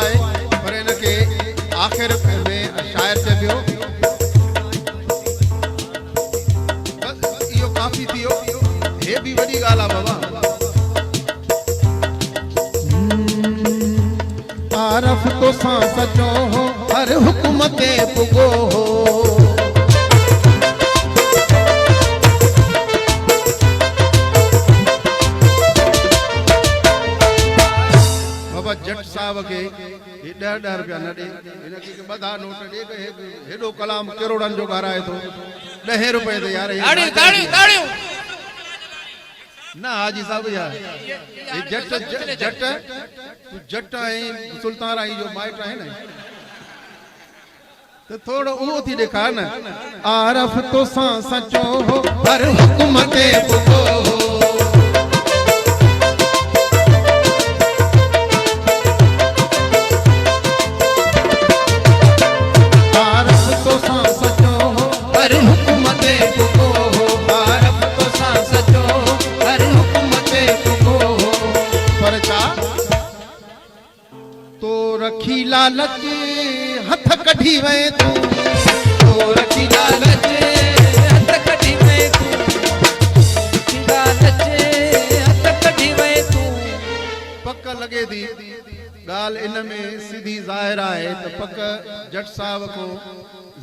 है पर इनके आखिर में शायर से पियो बस यो काफी थियो हे भी वडी गाला बाबा आरफ तो सा सचो हो हर हुकूमते पुगो हो जट साहब के 10 रुपया न दे इनके बधा नोट दे के हेडो कलाम करोड़न जो गाराए तो 10 रुपए दे यार ताड़ी ताड़ी ताड़ी ना हाजी साहब यार ये जट जट तू जट है सुल्तान आई जो माइट है ना तो थोड़ा वो थी देखा ना आरफ तो सा सचो हो हर हुकूमते पुगो हो रखी लालच हथ कढ़ी वे तू तो रखी लालच हथ कढ़ी वे तू रखी लालच हथ कढ़ी वे तू पक लगे थी गाल इन में सीधी ज़ाहिर है तो पक जट साहब को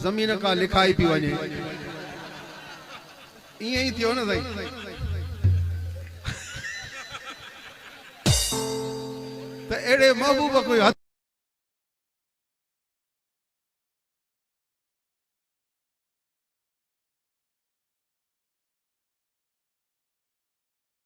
जमीन का लिखाई पी वने इए ही थियो न सही तो एड़े महबूब कोई